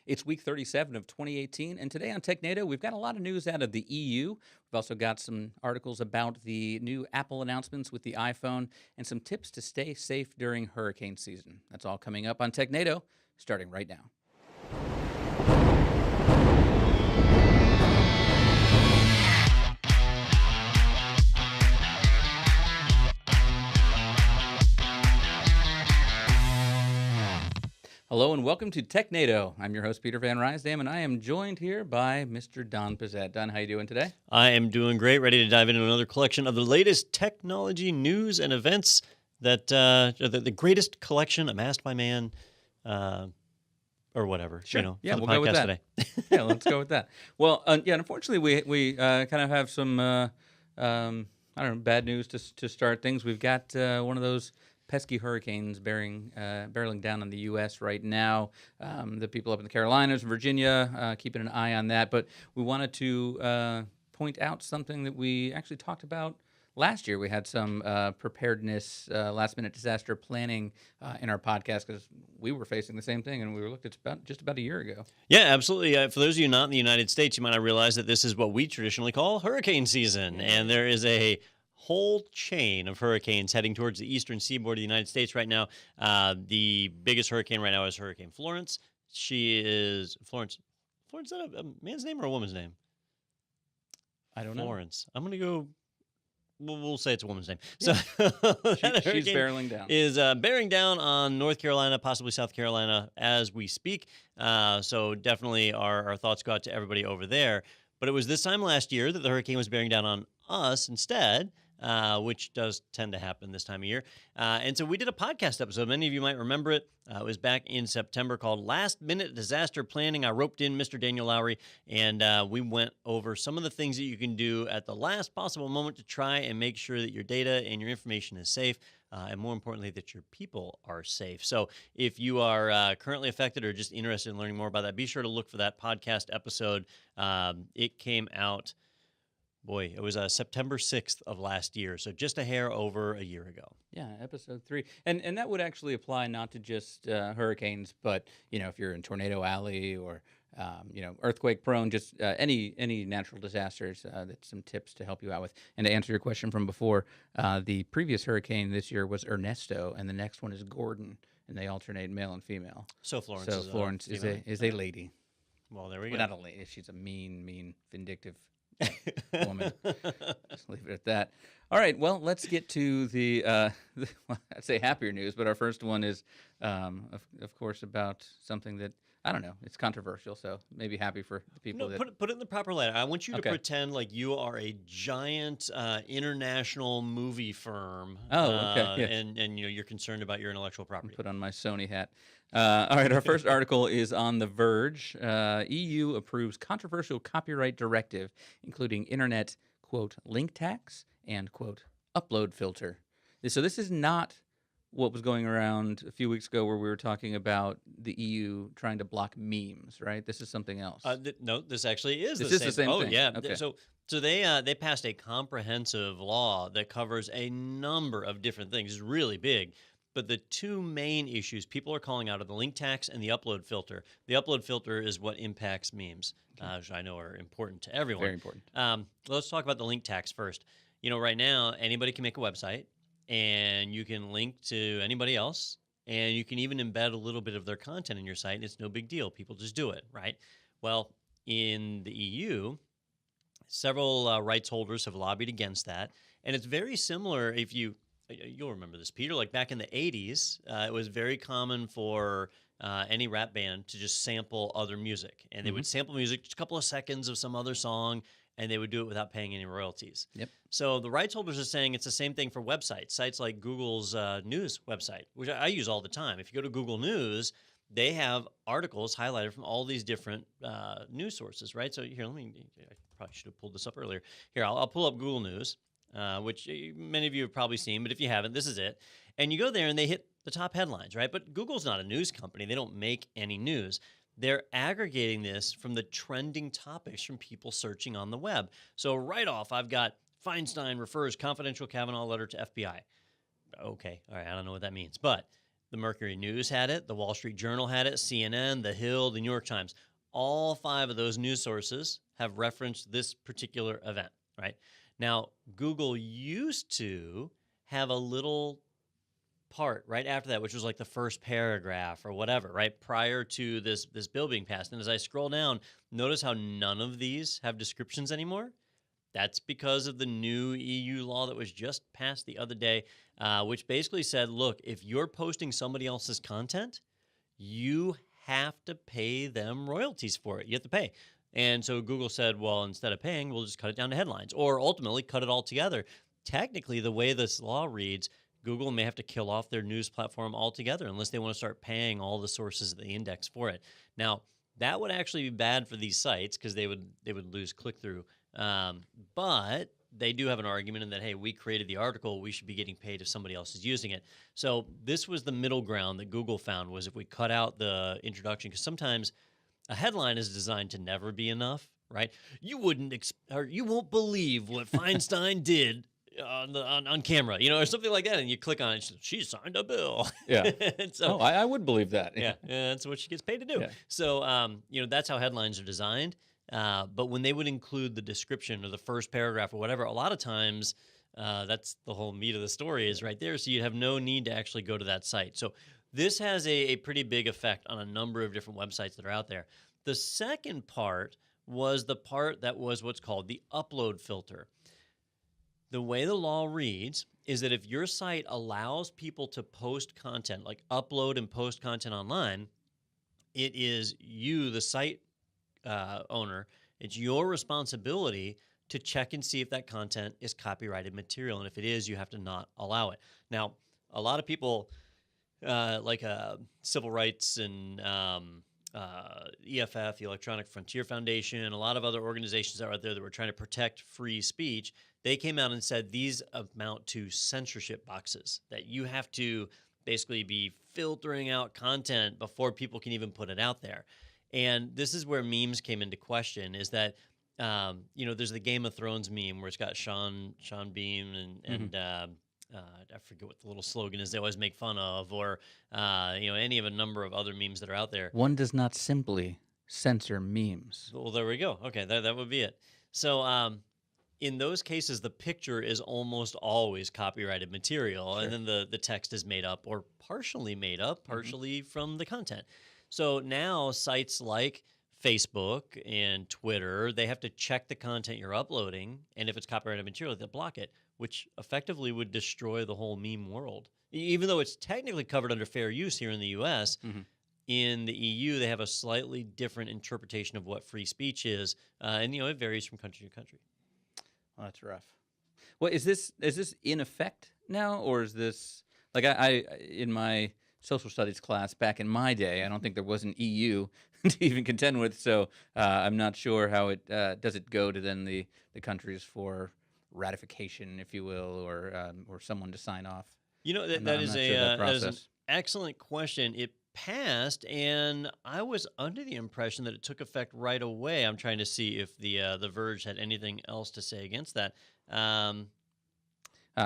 It's week 37 of 2018, and today on Technado, we've got a lot of news out of the EU. We've also got some articles about the new Apple announcements with the iPhone and some tips to stay safe during hurricane season. That's all coming up on Technado, starting right now. Hello and welcome to Technado. I'm your host, Peter Van Rysdam, and I am joined here by Mr. Don Pizzette. Don, how you doing today? I am doing great, ready to dive into another collection of the latest technology news and events that the greatest collection amassed by man, or whatever. Sure. For yeah, the we'll podcast go with that. today. Yeah, let's go with that. Well, unfortunately, we kind of have some I don't know, bad news to start things. We've got one of those pesky hurricanes barreling down on the U.S. right now. The people up in the Carolinas, Virginia, keeping an eye on that. But we wanted to point out something that we actually talked about last year. We had some preparedness, last-minute disaster planning in our podcast because we were facing the same thing, and we were looked at just about a year ago. Yeah, absolutely. For those of you not in the United States, you might not realize that this is what we traditionally call hurricane season, and there is a whole chain of hurricanes heading towards the eastern seaboard of the United States right now. The biggest hurricane right now is Hurricane Florence. She is Florence. Florence, is that a man's name or a woman's name? I don't know. Florence. I'm going to go. We'll say it's a woman's name. Yeah. So She's barreling down. Is bearing down on North Carolina, possibly South Carolina, as we speak. So definitely our thoughts go out to everybody over there. But it was this time last year that the hurricane was bearing down on us instead, which does tend to happen this time of year. And so we did a podcast episode. Many of you might remember it. It was back in September called Last Minute Disaster Planning. I roped in Mr. Daniel Lowry, and we went over some of the things that you can do at the last possible moment to try and make sure that your data and your information is safe. And more importantly, that your people are safe. So if you are currently affected or just interested in learning more about that, be sure to look for that podcast episode. It came out, it was September 6th of last year, so just a hair over a year ago. Yeah, episode 3. And that would actually apply not to just hurricanes, but, if you're in Tornado Alley or, earthquake prone, just any natural disasters, that's some tips to help you out with. And to answer your question from before, the previous hurricane this year was Ernesto, and the next one is Gordon, and they alternate male and female. So Florence is a lady. Well, there we go. go. Not a lady. She's a mean, vindictive woman. Just leave it at that. All right. Well, let's get to the I'd say happier news, but our first one is, of course, about something that I don't know. It's controversial, so maybe happy for the people. Put it in the proper light. I want you to Okay. pretend like you are a giant international movie firm. Oh, okay. Yeah. And you're concerned about your intellectual property. Put on my Sony hat. All right, our first article is on The Verge. EU approves controversial copyright directive, including internet, quote, link tax and, quote, upload filter. So this is not what was going around a few weeks ago where we were talking about the EU trying to block memes, right? This is something else. No, this actually is This the is same. the same oh, thing. yeah. Okay. So they passed a comprehensive law that covers a number of different things. It's really big. But the two main issues people are calling out are the link tax and the upload filter. The upload filter is what impacts memes, which I know are important to everyone. Very important. Let's talk about the link tax first. Right now, anybody can make a website, and you can link to anybody else, and you can even embed a little bit of their content in your site, and it's no big deal. People just do it, right? Well, in the EU, several rights holders have lobbied against that, and it's very similar you'll remember this, Peter. Like back in the 80s, it was very common for any rap band to just sample other music. And they would sample music, just a couple of seconds of some other song, and they would do it without paying any royalties. Yep. So the rights holders are saying it's the same thing for websites. Sites like Google's news website, which I use all the time. If you go to Google News, they have articles highlighted from all these different news sources, right? So here, I probably should have pulled this up earlier. Here, I'll pull up Google News. Which many of you have probably seen, but if you haven't, this is it. And you go there and they hit the top headlines, right? But Google's not a news company. They don't make any news. They're aggregating this from the trending topics from people searching on the web. So right off, I've got Feinstein refers confidential Kavanaugh letter to FBI. Okay, all right, I don't know what that means. But The Mercury News had it, the Wall Street Journal had it, CNN, The Hill, the New York Times. All 5 of those news sources have referenced this particular event, right? Now, Google used to have a little part right after that, which was like the first paragraph or whatever, right? Prior to this bill being passed. And as I scroll down, notice how none of these have descriptions anymore. That's because of the new EU law that was just passed the other day, which basically said, look, if you're posting somebody else's content, you have to pay them royalties for it. You have to pay. And so Google said, well, instead of paying, we'll just cut it down to headlines, or ultimately cut it all together. Technically, the way this law reads, Google may have to kill off their news platform altogether unless they want to start paying all the sources that they index for it. Now, that would actually be bad for these sites because they would lose click-through. But they do have an argument in that, hey, we created the article, we should be getting paid if somebody else is using it. So this was the middle ground that Google found, was if we cut out the introduction, because sometimes a headline is designed to never be enough, right? You won't believe what Feinstein did on camera, or something like that, and you click on it, she signed a bill. Yeah. And so, I would believe that. yeah, that's what she gets paid to do. Yeah. So, that's how headlines are designed. But when they would include the description or the first paragraph or whatever, a lot of times that's the whole meat of the story is right there. So you'd have no need to actually go to that site. So this has a pretty big effect on a number of different websites that are out there. The second part was the part that was what's called the upload filter. The way the law reads is that if your site allows people to post content, like upload and post content online, it is you, the site owner, it's your responsibility to check and see if that content is copyrighted material. And if it is, you have to not allow it. Now, a lot of people like civil rights and EFF, the Electronic Frontier Foundation, a lot of other organizations that are out there that were trying to protect free speech, they came out and said these amount to censorship boxes, that you have to basically be filtering out content before people can even put it out there. And this is where memes came into question, is that, there's the Game of Thrones meme where it's got Sean Bean and I forget what the little slogan is they always make fun of, or, any of a number of other memes that are out there. One does not simply censor memes. Well, there we go. Okay, that would be it. So in those cases, the picture is almost always copyrighted material, Sure. and then the text is made up or partially made up, partially from the content. So now sites like Facebook and Twitter, they have to check the content you're uploading, and if it's copyrighted material, they'll block it, which effectively would destroy the whole meme world. Even though it's technically covered under fair use here in the U.S., in the EU, they have a slightly different interpretation of what free speech is, and it varies from country to country. Well, that's rough. Well, is this in effect now, or is this like I in my social studies class back in my day, I don't think there was an EU to even contend with, so I'm not sure how it does it go to then the countries for ratification, if you will, or someone to sign off. That is an excellent question. It passed, and I was under the impression that it took effect right away. I'm trying to see if the Verge had anything else to say against that.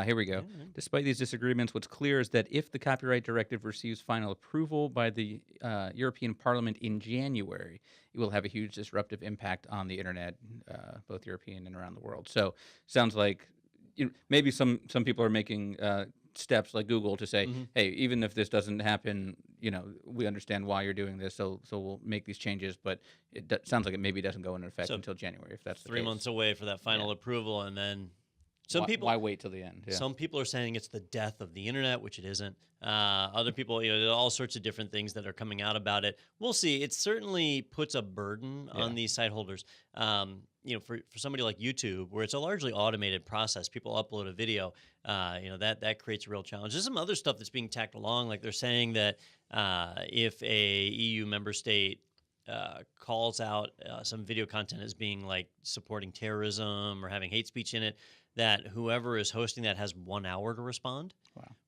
Here we go. Despite these disagreements, what's clear is that if the copyright directive receives final approval by the European Parliament in January, it will have a huge disruptive impact on the internet, both European and around the world. So sounds like maybe some people are making steps like Google to say, hey, even if this doesn't happen, we understand why you're doing this, so we'll make these changes, but it sounds like it maybe doesn't go into effect until January, if that's the case. 3 months away for that final approval, and then why wait till the end? Yeah. Some people are saying it's the death of the internet, which it isn't. Other people, there are all sorts of different things that are coming out about it. We'll see. It certainly puts a burden on these site holders. For somebody like YouTube, where it's a largely automated process, people upload a video, that creates a real challenge. There's some other stuff that's being tacked along, like they're saying that if a EU member state calls out some video content as being like supporting terrorism or having hate speech in it, that whoever is hosting that has 1 hour to respond,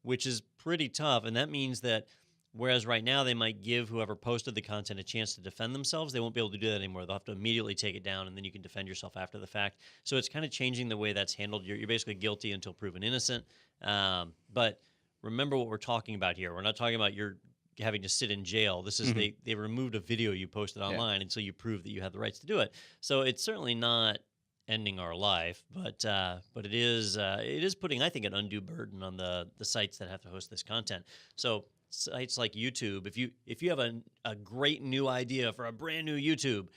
which is pretty tough. And that means that whereas right now they might give whoever posted the content a chance to defend themselves, they won't be able to do that anymore. They'll have to immediately take it down, and then you can defend yourself after the fact. So it's kind of changing the way that's handled. You're basically guilty until proven innocent. But remember what we're talking about here. We're not talking about you're having to sit in jail. This is they removed a video you posted online until you prove that you have the rights to do it. So it's certainly not ending our life, but it is putting, I think, an undue burden on the sites that have to host this content. So sites like YouTube, if you have a great new idea for a brand new YouTube,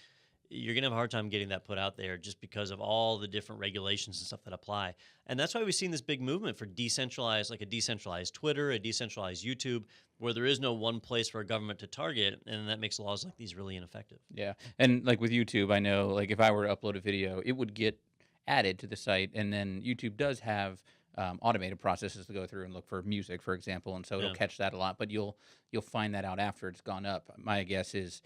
you're going to have a hard time getting that put out there just because of all the different regulations and stuff that apply. And that's why we've seen this big movement for decentralized, like a decentralized Twitter, a decentralized YouTube, where there is no one place for a government to target, and that makes laws like these really ineffective. Yeah, and like with YouTube, I know like if I were to upload a video, it would get added to the site, and then YouTube does have automated processes to go through and look for music, for example, and so it'll catch that a lot. But you'll find that out after it's gone up. My guess is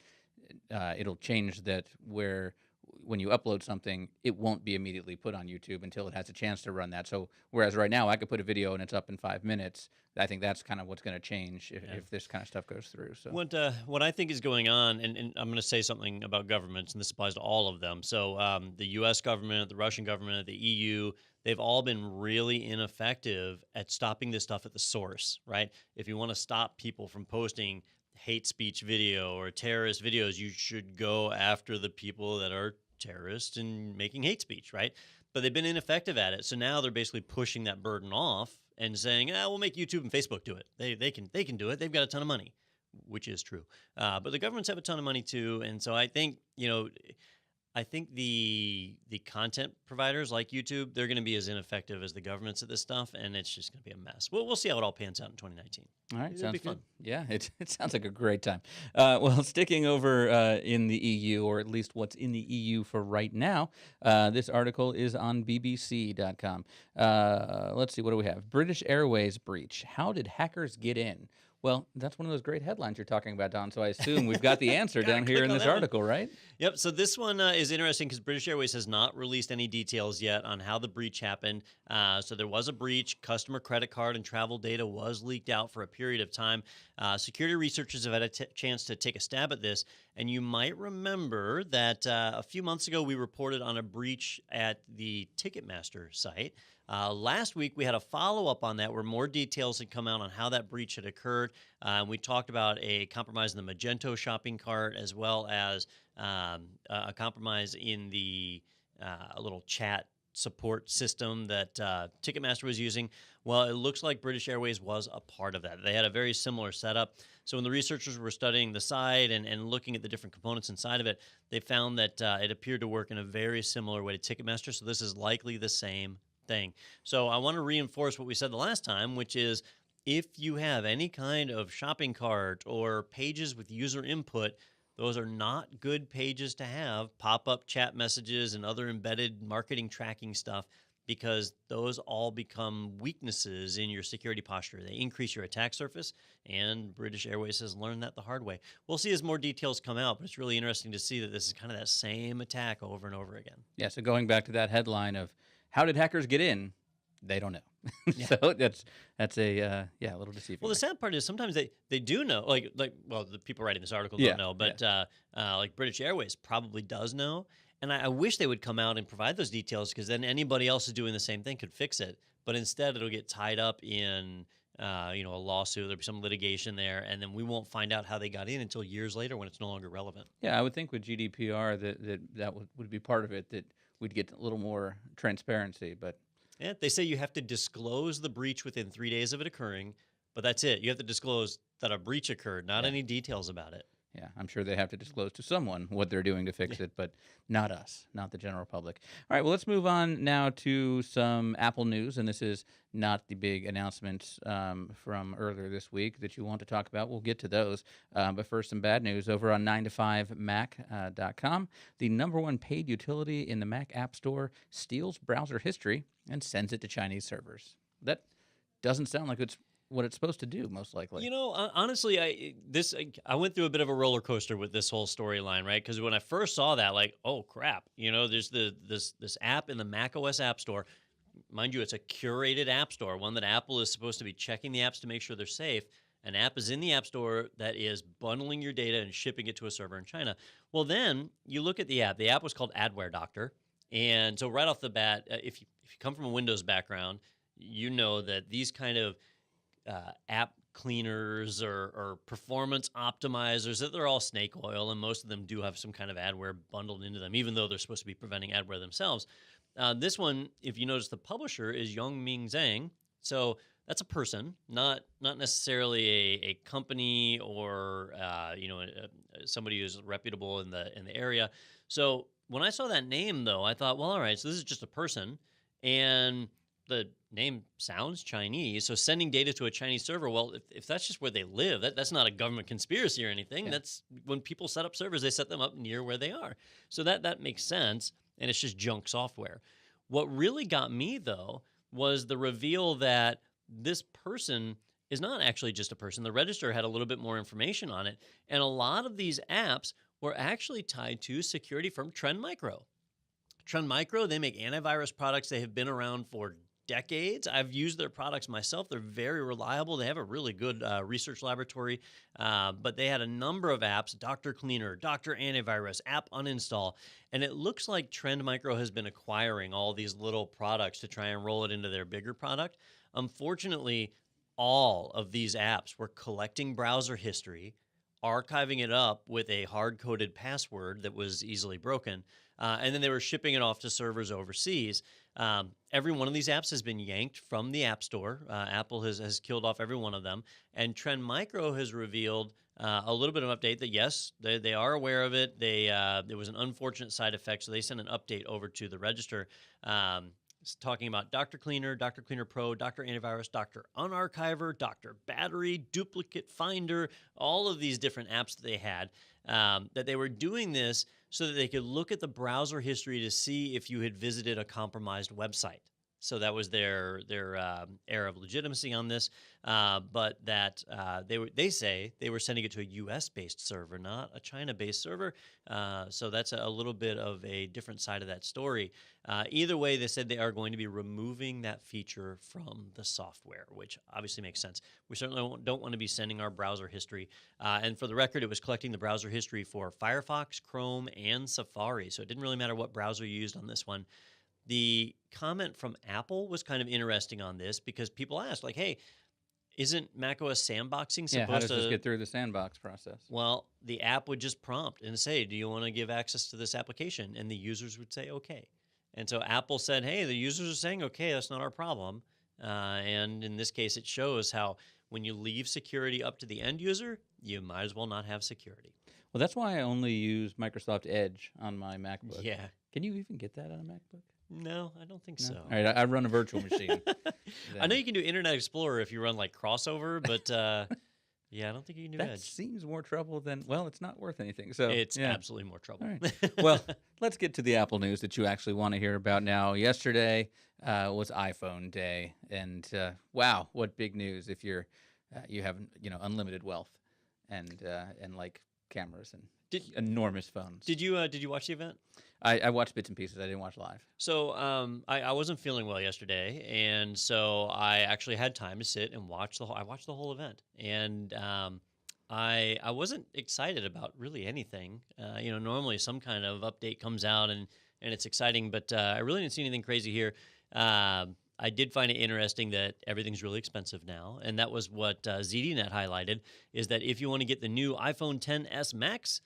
it'll change that where when you upload something, it won't be immediately put on YouTube until it has a chance to run that. So whereas right now I could put a video and it's up in 5 minutes, I think that's kind of what's going to change if this kind of stuff goes through. So what I think is going on, and I'm going to say something about governments, and this applies to all of them. So the U.S. government, the Russian government, the EU, they've all been really ineffective at stopping this stuff at the source, right? If you want to stop people from posting hate speech video or terrorist videos, you should go after the people that are terrorists and making hate speech, right? But they've been ineffective at it. So now they're basically pushing that burden off and saying, we'll make YouTube and Facebook do it. They can do it. They've got a ton of money, which is true. But the governments have a ton of money too. And so I think, I think the content providers like YouTube, they're going to be as ineffective as the governments at this stuff, and it's just going to be a mess. We'll see how it all pans out in 2019. All right, It'll be fun. Yeah, it sounds like a great time. Well, sticking over in the EU, or at least what's in the EU for right now, this article is on BBC.com. Let's see, what do we have? British Airways breach. How did hackers get in? Well, that's one of those great headlines you're talking about, Don, so I assume we've got the answer down here in this article, right? Yep, so this one is interesting because British Airways has not released any details yet on how the breach happened. So there was a breach. Customer credit card and travel data was leaked out for a period of time. Security researchers have had a chance to take a stab at this, and you might remember that a few months ago we reported on a breach at the Ticketmaster site. Last week, we had a follow-up on that where more details had come out on how that breach had occurred. We talked about a compromise in the Magento shopping cart, as well as a compromise in the little chat support system that Ticketmaster was using. Well, it looks like British Airways was a part of that. They had a very similar setup. So when the researchers were studying the site and looking at the different components inside of it, they found that it appeared to work in a very similar way to Ticketmaster. So this is likely the same thing. So I want to reinforce what we said the last time, which is if you have any kind of shopping cart or pages with user input, those are not good pages to have, pop-up chat messages and other embedded marketing tracking stuff, because those all become weaknesses in your security posture. They increase your attack surface, and British Airways has learned that the hard way. We'll see as more details come out, but it's really interesting to see that this is kind of that same attack over and over again. Yeah, so going back to that headline of how did hackers get in? They don't know. Yeah. So that's a little deceiving. Well, the sad part is sometimes they do know. Like the people writing this article don't know, but like British Airways probably does know. And I wish they would come out and provide those details, because then anybody else who's doing the same thing could fix it. But instead, it'll get tied up in a lawsuit. There'll be some litigation there, and then we won't find out how they got in until years later when it's no longer relevant. Yeah, I would think with GDPR that would be part of it, that we'd get a little more transparency, but yeah, they say you have to disclose the breach within 3 days of it occurring, but that's it. You have to disclose that a breach occurred, not any details about it. yeah, I'm sure they have to disclose to someone what they're doing to fix it, but not us, not the general public. All right, well, let's move on now to some Apple news, and this is not the big announcements from earlier this week that you want to talk about. We'll get to those, but first, some bad news over on 9to5Mac.com. The #1 paid utility in the Mac App Store steals browser history and sends it to Chinese servers. That doesn't sound like it's what it's supposed to do, most likely. Honestly, I went through a bit of a roller coaster with this whole storyline, right? Because when I first saw that, like, oh crap, there's this app in the Mac OS App Store. Mind you, it's a curated app store, one that Apple is supposed to be checking the apps to make sure they're safe. An app is in the App Store that is bundling your data and shipping it to a server in China. Well, then you look at the app. The app was called Adware Doctor, and so right off the bat, if you come from a Windows background, you know that these kind of app cleaners or performance optimizers, that they're all snake oil, and most of them do have some kind of adware bundled into them, even though they're supposed to be preventing adware themselves. This one, if you notice, the publisher is Yongming Zhang. So that's a person, not necessarily a company or somebody who's reputable in the area. So when I saw that name, though, I thought, well, all right, so this is just a person, and the name sounds Chinese. So sending data to a Chinese server, well, if that's just where they live, that's not a government conspiracy or anything. Yeah. That's when people set up servers, they set them up near where they are. So that makes sense, and it's just junk software. What really got me, though, was the reveal that this person is not actually just a person. The register had a little bit more information on it, and a lot of these apps were actually tied to security firm Trend Micro. Trend Micro, they make antivirus products. They have been around for decades. I've used their products myself. They're very reliable. They have a really good research laboratory, but they had a number of apps: Dr. Cleaner, Dr. Antivirus, App Uninstall, and it looks like Trend Micro has been acquiring all these little products to try and roll it into their bigger product. Unfortunately, all of these apps were collecting browser history, archiving it up with a hard-coded password that was easily broken, and then they were shipping it off to servers overseas. Every one of these apps has been yanked from the App Store. Apple has killed off every one of them. And Trend Micro has revealed a little bit of an update that, yes, they are aware of it. There was an unfortunate side effect, so they sent an update over to the register. It's talking about Dr. Cleaner, Dr. Cleaner Pro, Dr. Antivirus, Dr. Unarchiver, Dr. Battery, Duplicate Finder, all of these different apps that they had, that they were doing this so that they could look at the browser history to see if you had visited a compromised website. So that was their air of legitimacy on this, but that they say they were sending it to a U.S.-based server, not a China-based server. So that's a little bit of a different side of that story. Either way, they said they are going to be removing that feature from the software, which obviously makes sense. We certainly don't want to be sending our browser history. And for the record, it was collecting the browser history for Firefox, Chrome, and Safari. So it didn't really matter what browser you used on this one. The comment from Apple was kind of interesting on this because people asked, like, hey, isn't macOS sandboxing supposed to... Yeah, how does this get through the sandbox process? Well, the app would just prompt and say, do you want to give access to this application? And the users would say, okay. And so Apple said, hey, the users are saying, okay, that's not our problem. And in this case, it shows how when you leave security up to the end user, you might as well not have security. Well, that's why I only use Microsoft Edge on my MacBook. Yeah. Can you even get that on a MacBook? No, I don't think so. All right, I run a virtual machine. I know you can do Internet Explorer if you run like Crossover, but yeah, I don't think you can do that Edge. Seems more trouble than, well, it's not worth anything. So it's absolutely more trouble. All right. Well, let's get to the Apple news that you actually want to hear about now. Yesterday was iPhone Day, and wow, what big news if you have unlimited wealth and like cameras and enormous phones. Did you watch the event? I watched bits and pieces. I didn't watch live. So I wasn't feeling well yesterday, and so I actually had time to sit and watch the whole event. And I wasn't excited about really anything. Normally some kind of update comes out and it's exciting, but I really didn't see anything crazy here. I did find it interesting that everything's really expensive now, and that was what ZDNet highlighted, is that if you want to get the new iPhone XS Max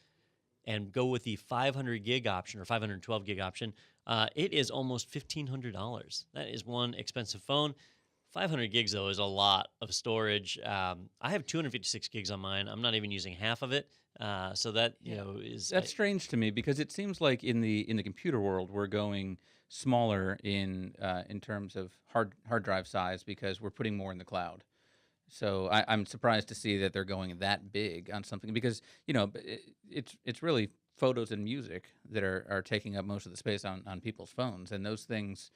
and go with the 500 gig option or 512 gig option, it is almost $1,500. That is one expensive phone. 500 gigs, though, is a lot of storage. I have 256 gigs on mine. I'm not even using half of it. So that, is... That's strange to me because it seems like in the computer world, we're going smaller in terms of hard drive size because we're putting more in the cloud. So I'm surprised to see that they're going that big on something because, it's really photos and music that are taking up most of the space on people's phones. And those things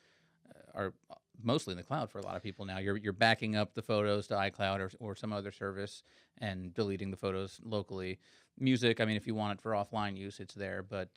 are mostly in the cloud for a lot of people now. You're backing up the photos to iCloud or some other service and deleting the photos locally. Music, I mean, if you want it for offline use, it's there, but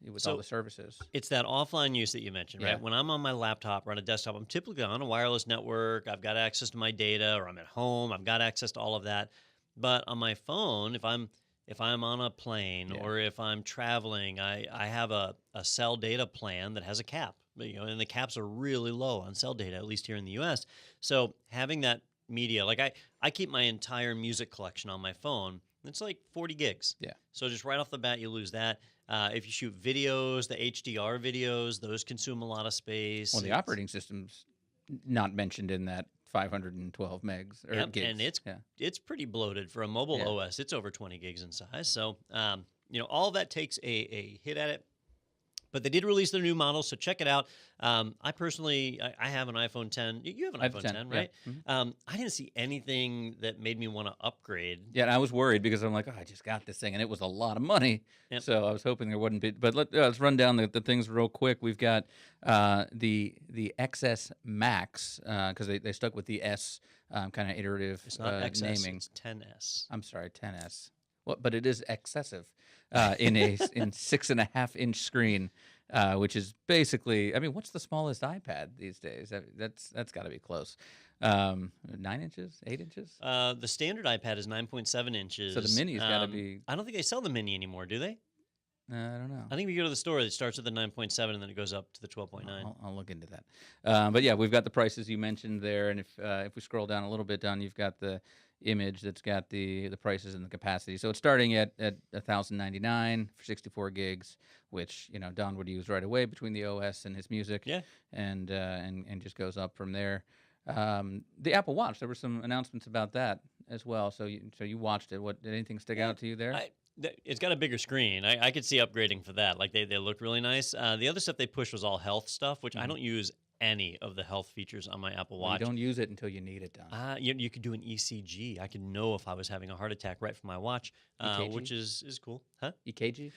with all the services. It's that offline use that you mentioned, right? When I'm on my laptop or on a desktop, I'm typically on a wireless network. I've got access to my data, or I'm at home. I've got access to all of that. But on my phone, if I'm on a plane or if I'm traveling, I have a cell data plan that has a cap. And the caps are really low on cell data, at least here in the U.S. So having that media. Like I keep my entire music collection on my phone. It's like 40 gigs. Yeah. So just right off the bat, you lose that. If you shoot videos, the HDR videos, those consume a lot of space. Well, the operating system's not mentioned in that 512 megs or Yep, gigs. and it's pretty bloated for a mobile Yeah. OS. It's over 20 gigs in size. So all that takes a hit at it. But they did release their new model, so check it out. I personally, I have an iPhone 10. You have an iPhone 10, right? Yeah. Mm-hmm. I didn't see anything that made me want to upgrade. Yeah, and I was worried because I'm like, oh, I just got this thing, and it was a lot of money. Yep. So I was hoping there wouldn't be. But let's run down the things real quick. We've got the XS Max because they stuck with the S kind of iterative It's not XS, naming. it's 10S. I'm sorry, 10S. Well, but it is excessive in 6.5-inch screen, which is basically. I mean, what's the smallest iPad these days? That's got to be close. 9 inches, 8 inches. The standard iPad is 9.7 inches. So the mini's got to be. I don't think they sell the mini anymore, do they? I don't know. I think if you go to the store, it starts with the 9.7 and then it goes up to the 12.9. I'll look into that. But yeah, we've got the prices you mentioned there, and if we scroll down a little bit down, you've got the image that's got the prices and the capacity. So it's starting at $1,099 for 64 gigs, which Don would use right away between the OS and his music. Yeah. And just goes up from there. The Apple Watch, there were some announcements about that as well. So you watched it. What did anything stick out to you there? It's got a bigger screen. I could see upgrading for that. Like they look really nice. The other stuff they pushed was all health stuff, which I don't use any of the health features on my Apple Watch. You don't use it until you need it done. You could do an ECG. I could know if I was having a heart attack right from my watch, which is cool. Huh? EKG?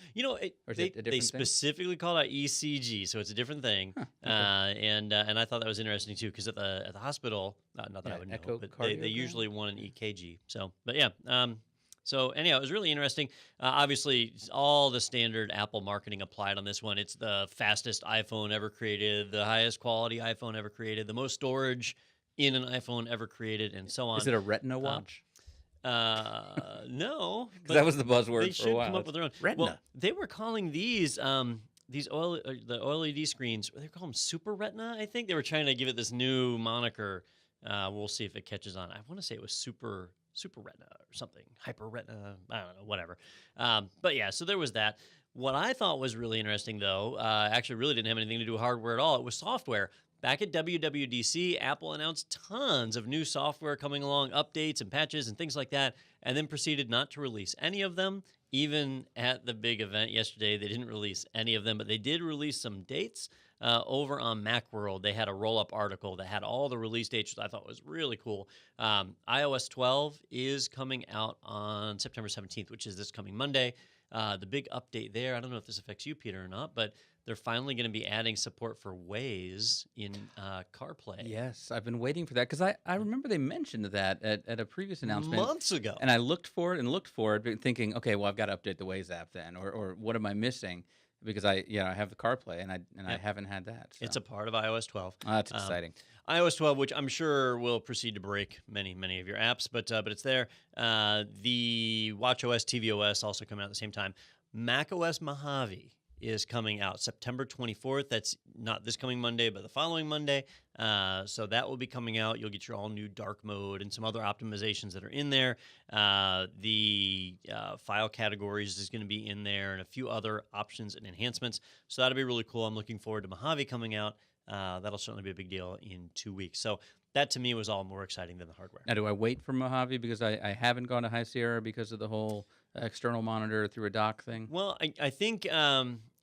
They specifically called out ECG, so it's a different thing. Huh, okay. And I thought that was interesting too, because at the hospital, not that I would know, but they usually want an EKG. So, but yeah. So anyhow, it was really interesting. Obviously, all the standard Apple marketing applied on this one. It's the fastest iPhone ever created, the highest quality iPhone ever created, the most storage in an iPhone ever created, and so on. Is it a Retina watch? No. Because that was the buzzword they for a while. Come up with their own. Retina. Well, they were calling the OLED screens, they call them Super Retina, I think. They were trying to give it this new moniker. We'll see if it catches on. I want to say it was Super Retina or something, Hyper Retina, I don't know, whatever. But yeah, so there was that. What I thought was really interesting, though, actually really didn't have anything to do with hardware at all. It was software. Back at WWDC, Apple announced tons of new software coming along, updates and patches and things like that, and then proceeded not to release any of them. Even at the big event yesterday, they didn't release any of them, but they did release some dates. Over on Macworld, they had a roll-up article that had all the release dates, which I thought was really cool. iOS 12 is coming out on September 17th, which is this coming Monday. The big update there, I don't know if this affects you, Peter, or not, but they're finally going to be adding support for Waze in CarPlay. Yes, I've been waiting for that because I remember they mentioned that at a previous announcement. Months ago. And I looked for it, thinking, okay, well, I've got to update the Waze app then, or what am I missing? Because I have the CarPlay and I haven't had that. So. It's a part of iOS 12. Oh, that's exciting. iOS 12, which I'm sure will proceed to break many of your apps, but it's there. The watchOS, tvOS also coming out at the same time. macOS Mojave is coming out September 24th. That's not this coming Monday, but the following Monday. So that will be coming out. You'll get your all new dark mode and some other optimizations that are in there. The file categories is going to be in there and a few other options and enhancements. So that'll be really cool. I'm looking forward to Mojave coming out. That'll certainly be a big deal in 2 weeks. So that to me was all more exciting than the hardware. Now, do I wait for Mojave because I haven't gone to High Sierra because of the whole external monitor through a dock thing? Well, I think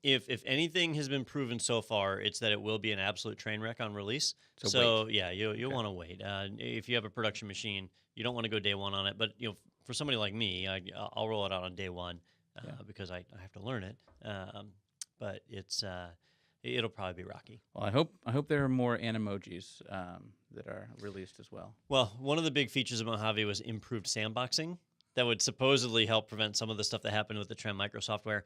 if anything has been proven so far, it's that it will be an absolute train wreck on release. So yeah, you'll want to wait. If you have a production machine, you don't want to go day one on it. But for somebody like me, I'll roll it out on day one because I have to learn it. But it'll probably be rocky. Well, I hope there are more animojis that are released as well. Well, one of the big features of Mojave was improved sandboxing. That would supposedly help prevent some of the stuff that happened with the Trend Micro software.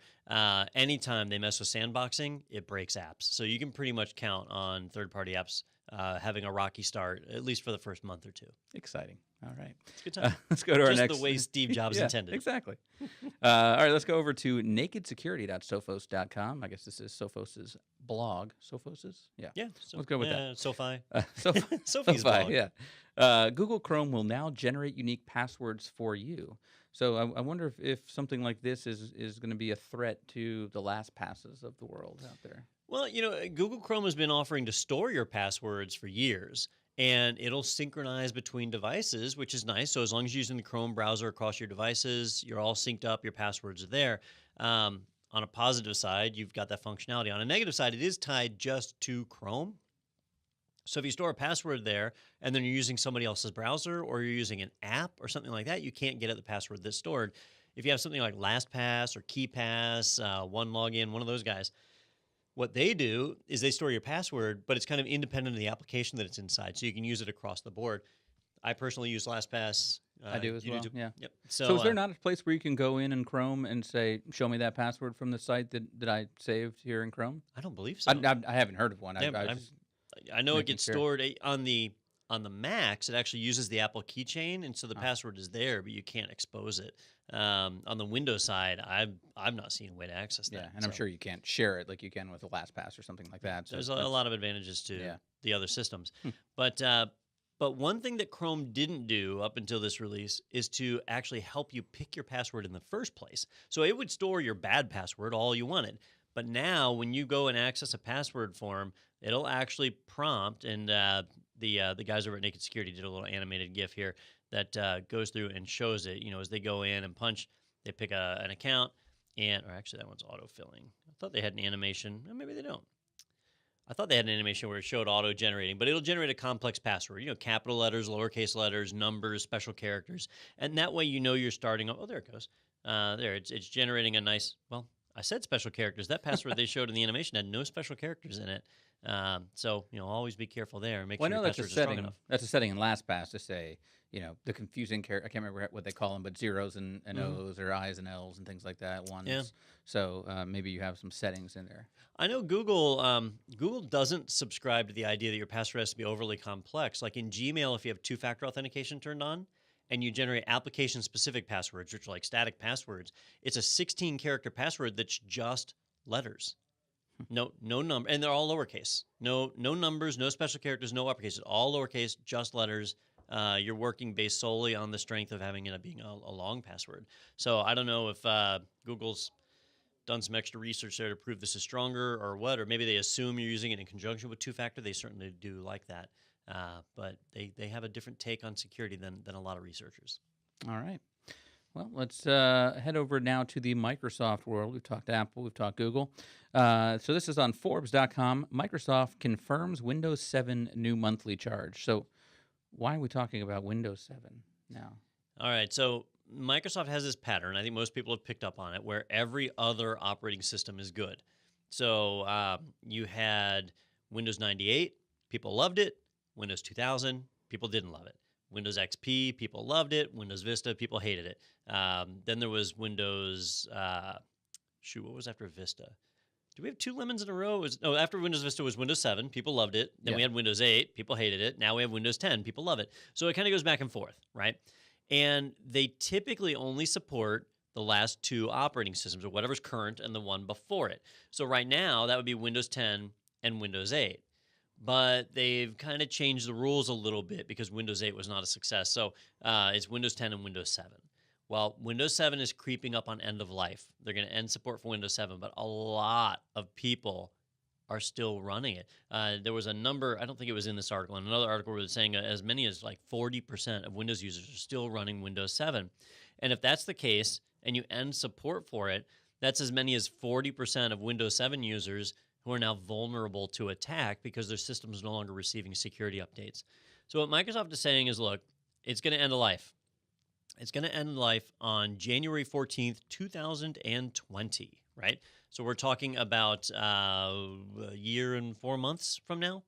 Anytime they mess with sandboxing, it breaks apps. So you can pretty much count on third-party apps having a rocky start, at least for the first month or two. Exciting. All right. It's a good time. Let's go to our next. Just the way Steve Jobs intended. Exactly. All right, let's go over to nakedsecurity.sophos.com. I guess this is Sophos's blog. Sophos? Yeah. Yeah. So, Let's go with that. SoFi. Sophie's Sophie's blog. yeah. Google Chrome will now generate unique passwords for you. So I wonder if something like this is going to be a threat to the LastPasses of the world out there. Well, Google Chrome has been offering to store your passwords for years, and it'll synchronize between devices, which is nice. So as long as you're using the Chrome browser across your devices, you're all synced up, your passwords are there. On a positive side, you've got that functionality. On a negative side, it is tied just to Chrome. So if you store a password there and then you're using somebody else's browser or you're using an app or something like that, you can't get at the password that's stored. If you have something like LastPass or KeyPass, OneLogin, one of those guys, what they do is they store your password, but it's kind of independent of the application that it's inside, so you can use it across the board. I personally use LastPass. I do as well. Yeah. Yep. So is there not a place where you can go in Chrome and say, "Show me that password from the site that I saved here in Chrome"? I don't believe so. I haven't heard of one. Yeah, I know it gets stored on the Macs. It actually uses the Apple keychain, and so the password is there, but you can't expose it. On the Windows side, I've not seen a way to access that. Yeah, and I'm sure you can't share it like you can with a LastPass or something like that. So there's a lot of advantages to the other systems. But one thing that Chrome didn't do up until this release is to actually help you pick your password in the first place. So it would store your bad password all you wanted. But now when you go and access a password form, it'll actually prompt, and the guys over at Naked Security did a little animated GIF here that goes through and shows it. As they go in and punch, they pick an account, or actually that one's autofilling. I thought they had an animation. Maybe they don't. I thought they had an animation where it showed auto-generating, but it'll generate a complex password. Capital letters, lowercase letters, numbers, special characters, and that way you're starting. Oh, there it goes. It's generating a nice. Well, I said special characters. That password they showed in the animation had no special characters in it. So always be careful there and make sure your passwords are strong enough. That's a setting in LastPass to say, the confusing character. I can't remember what they call them, but zeros and O's or I's and L's and things like that. Ones. Yeah. So maybe you have some settings in there. I know Google doesn't subscribe to the idea that your password has to be overly complex. Like in Gmail, if you have two-factor authentication turned on, and you generate application-specific passwords, which are like static passwords, it's a 16-character password that's just letters. No number, and they're all lowercase. No numbers, no special characters, no uppercase. All lowercase, just letters. You're working based solely on the strength of having it being a long password. So I don't know if Google's done some extra research there to prove this is stronger or what, or maybe they assume you're using it in conjunction with two-factor. They certainly do like that. But they have a different take on security than a lot of researchers. All right. Well, let's head over now to the Microsoft world. We've talked Apple, we've talked Google. So this is on Forbes.com. Microsoft confirms Windows 7 new monthly charge. So why are we talking about Windows 7 now? All right. So Microsoft has this pattern. I think most people have picked up on it, where every other operating system is good. So you had Windows 98. People loved it. Windows 2000, people didn't love it. Windows XP, people loved it. Windows Vista, people hated it. Then there was Windows, what was after Vista? Did we have two lemons in a row? After Windows Vista was Windows 7, people loved it. Then we had Windows 8, people hated it. Now we have Windows 10, people love it. So it kind of goes back and forth, right? And they typically only support the last two operating systems, or whatever's current and the one before it. So right now, that would be Windows 10 and Windows 8. But they've kind of changed the rules a little bit because Windows 8 was not a success. So it's Windows 10 and Windows 7. Well, Windows 7 is creeping up on end of life. They're going to end support for Windows 7, but a lot of people are still running it. There was a number, I don't think it was in this article, in another article where they're saying as many as like 40% of Windows users are still running Windows 7. And if that's the case and you end support for it, that's as many as 40% of Windows 7 users who are now vulnerable to attack because their system is no longer receiving security updates. So what Microsoft is saying is, look, it's going to end of life. It's going to end life on January 14th, 2020, right? So we're talking about a year and 4 months from now.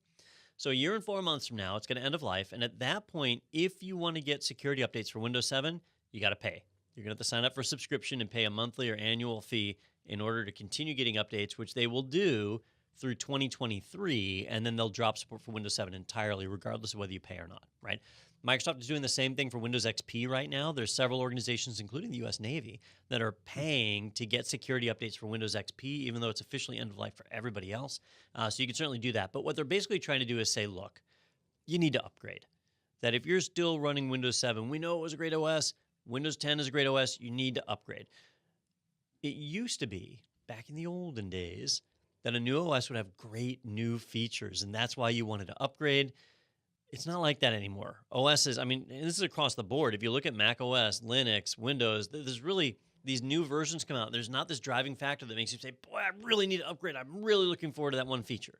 So a year and 4 months from now, it's going to end of life. And at that point, if you want to get security updates for Windows 7, you got to pay. You're going to have to sign up for a subscription and pay a monthly or annual fee in order to continue getting updates, which they will do through 2023, and then they'll drop support for Windows 7 entirely, regardless of whether you pay or not, right? Microsoft is doing the same thing for Windows XP right now. There's several organizations, including the U.S. Navy, that are paying to get security updates for Windows XP, even though it's officially end of life for everybody else. So you can certainly do that. But what they're basically trying to do is say, look, you need to upgrade. That if you're still running Windows 7, we know it was a great OS. Windows 10 is a great OS. You need to upgrade. It used to be, back in the olden days, that a new OS would have great new features, and that's why you wanted to upgrade. It's not like that anymore. OSs, I mean, and this is across the board. If you look at Mac OS, Linux, Windows, there's really, these new versions come out. There's not this driving factor that makes you say, boy, I really need to upgrade. I'm really looking forward to that one feature.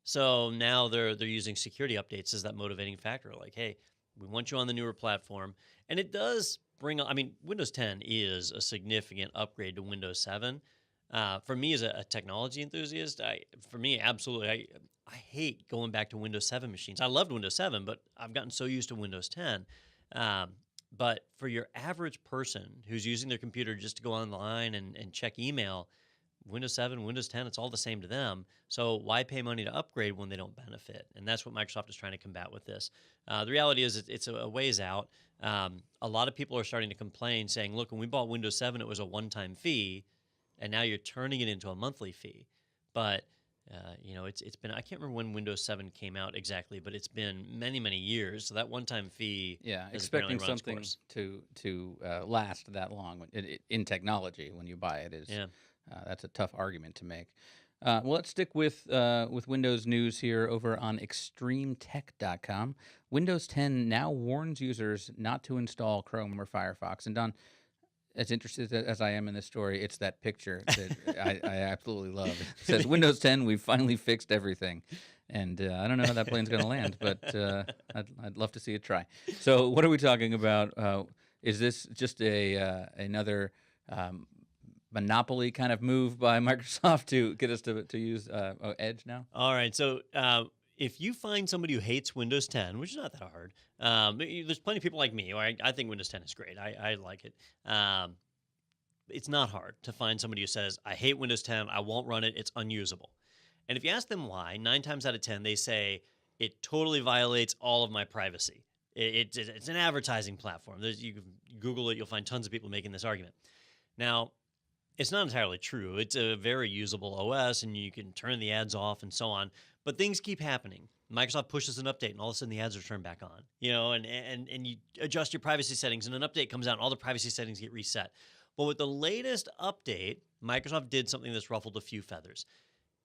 So now they're using security updates as that motivating factor. Like, hey, we want you on the newer platform. And it does bring, I mean, Windows 10 is a significant upgrade to Windows 7. For me as a technology enthusiast, absolutely. I hate going back to Windows 7 machines. I loved Windows 7, but I've gotten so used to Windows 10. But for your average person who's using their computer just to go online and check email, Windows 7, Windows 10, it's all the same to them. So why pay money to upgrade when they don't benefit? And that's what Microsoft is trying to combat with this. The reality is it's a ways out. A lot of people are starting to complain, saying, look, when we bought Windows 7, it was a one-time fee, and now you're turning it into a monthly fee. But it's been, I can't remember when Windows 7 came out exactly, but it's been many, many years. So that one-time fee, expecting something to last that long in technology when you buy it is that's a tough argument to make. Well, let's stick with Windows news here over on extremetech.com. Windows 10 now warns users not to install Chrome or Firefox. And Don, as interested as I am in this story, it's that picture that I absolutely love. It says, Windows 10, we've finally fixed everything. And I don't know how that plane's going to land, but I'd love to see it try. So what are we talking about? Is this just another monopoly kind of move by Microsoft to get us to use Edge now? All right. So if you find somebody who hates Windows 10, which is not that hard, there's plenty of people like me. I think Windows 10 is great. I like it. It's not hard to find somebody who says, I hate Windows 10. I won't run it. It's unusable. And if you ask them why, 9 times out of 10, they say, it totally violates all of my privacy. It's an advertising platform. You can Google it. You'll find tons of people making this argument. Now, it's not entirely true. It's a very usable OS, and you can turn the ads off and so on. But things keep happening. Microsoft pushes an update, and all of a sudden the ads are turned back on. And you adjust your privacy settings, and an update comes out, and all the privacy settings get reset. But with the latest update, Microsoft did something that's ruffled a few feathers.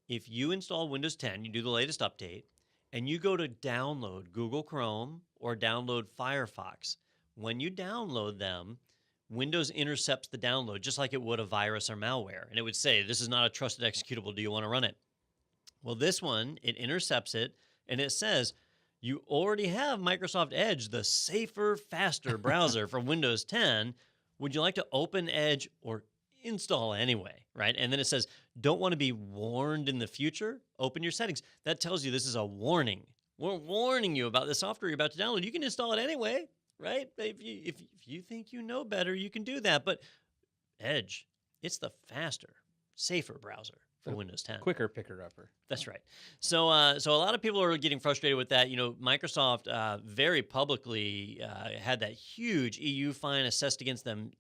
If you install Windows 10, you do the latest update, and you go to download Google Chrome or download Firefox, when you download them, Windows intercepts the download just like it would a virus or malware. And it would say, this is not a trusted executable. Do you want to run it? Well, this one, it intercepts it, and it says, you already have Microsoft Edge, the safer, faster browser for Windows 10. Would you like to open Edge or install anyway, right? And then it says, don't want to be warned in the future? Open your settings. That tells you this is a warning. We're warning you about the software you're about to download. You can install it anyway, right? If you think you know better, you can do that. But Edge, it's the faster, safer browser for Windows 10. Quicker picker-upper. That's right. So a lot of people are getting frustrated with that. Microsoft very publicly had that huge EU fine assessed against them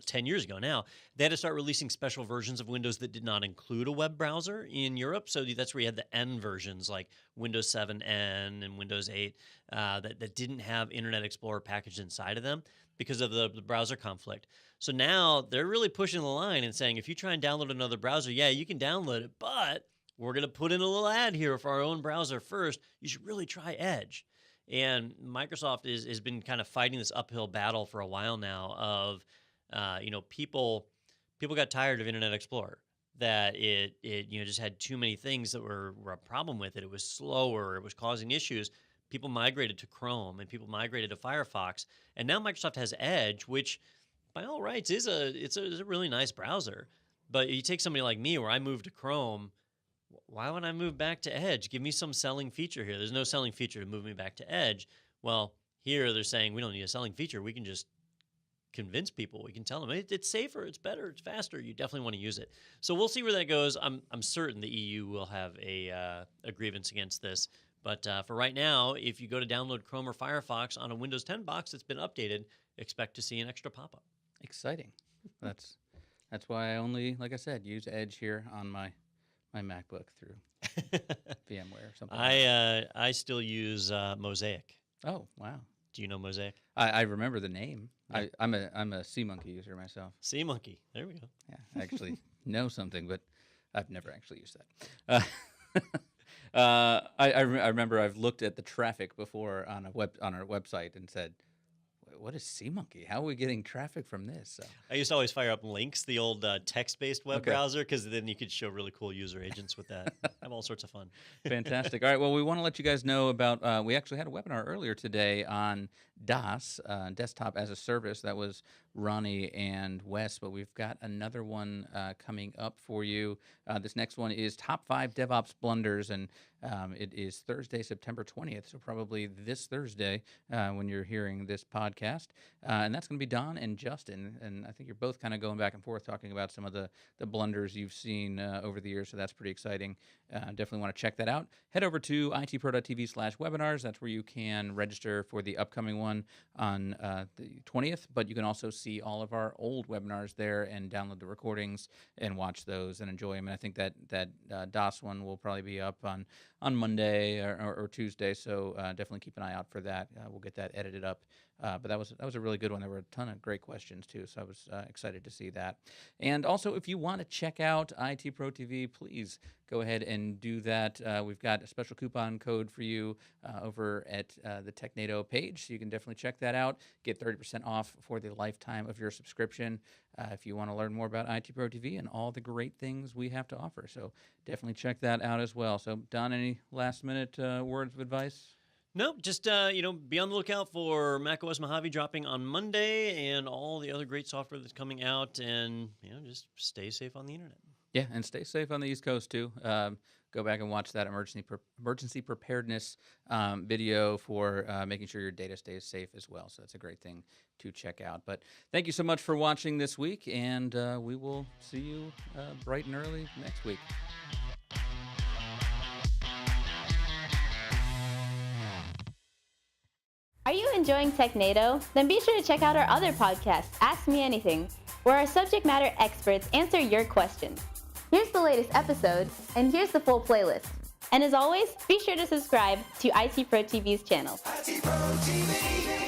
10 years ago now. They had to start releasing special versions of Windows that did not include a web browser in Europe. So that's where you had the N versions like Windows 7 N and Windows 8 that didn't have Internet Explorer packaged inside of them because of the browser conflict. So now they're really pushing the line and saying, if you try and download another browser, yeah, you can download it, but we're going to put in a little ad here for our own browser first. You should really try Edge. And Microsoft has been kind of fighting this uphill battle for a while now of, people got tired of Internet Explorer, that it just had too many things that were a problem with it. It was slower. It was causing issues. People migrated to Chrome and people migrated to Firefox. And now Microsoft has Edge, which by all rights is a really nice browser. But you take somebody like me where I moved to Chrome, why would I move back to Edge? Give me some selling feature here. There's no selling feature to move me back to Edge. Well, here they're saying we don't need a selling feature. We can just convince people. We can tell them it's safer, it's better, it's faster. You definitely want to use it. So we'll see where that goes. I'm certain the EU will have a grievance against this. But for right now, if you go to download Chrome or Firefox on a Windows 10 box that's been updated, expect to see an extra pop-up. Exciting. That's why I only, like I said, use Edge here on my MacBook through VMware or something. I still use Mosaic. Oh, wow. Do you know Mosaic? I remember the name. Yeah. I'm a SeaMonkey user myself. SeaMonkey. There we go. Yeah, I actually know something, but I've never actually used that. I remember I've looked at the traffic before on our website and said, what is SeaMonkey? How are we getting traffic from this? So. I used to always fire up Lynx, the old text-based web Okay. browser, because then you could show really cool user agents with that. Have all sorts of fun. Fantastic. All right. Well, we want to let you guys know about. We actually had a webinar earlier today on DAS, Desktop as a Service. That was Ronnie and Wes, but we've got another one coming up for you. This next one is Top 5 DevOps Blunders, and it is Thursday, September 20th, so probably this Thursday when you're hearing this podcast. And that's going to be Don and Justin, and I think you're both kind of going back and forth talking about some of the blunders you've seen over the years, so that's pretty exciting. Definitely want to check that out. Head over to ITProTV/webinars. That's where you can register for the upcoming one on the 20th, but you can also see all of our old webinars there and download the recordings and watch those and enjoy them. And I think that DOS one will probably be up on Monday or Tuesday, so definitely keep an eye out for that. We'll get that edited up. But that was a really good one. There were a ton of great questions too, so I was excited to see that. And also, if you want to check out ITProTV, please go ahead and do that. We've got a special coupon code for you over at the Technado page, so you can definitely check that out. Get 30% off for the lifetime of your subscription if you want to learn more about ITProTV and all the great things we have to offer. So definitely check that out as well. So Don, any last-minute words of advice? No, just be on the lookout for macOS Mojave dropping on Monday and all the other great software that's coming out, and just stay safe on the internet. Yeah, and stay safe on the East Coast too. Go back and watch that emergency preparedness video for making sure your data stays safe as well. So that's a great thing to check out. But thank you so much for watching this week, and we will see you bright and early next week. Are you enjoying Technado? Then be sure to check out our other podcast, Ask Me Anything, where our subject matter experts answer your questions. Here's the latest episode, and here's the full playlist. And as always, be sure to subscribe to ITProTV's channel. ITProTV.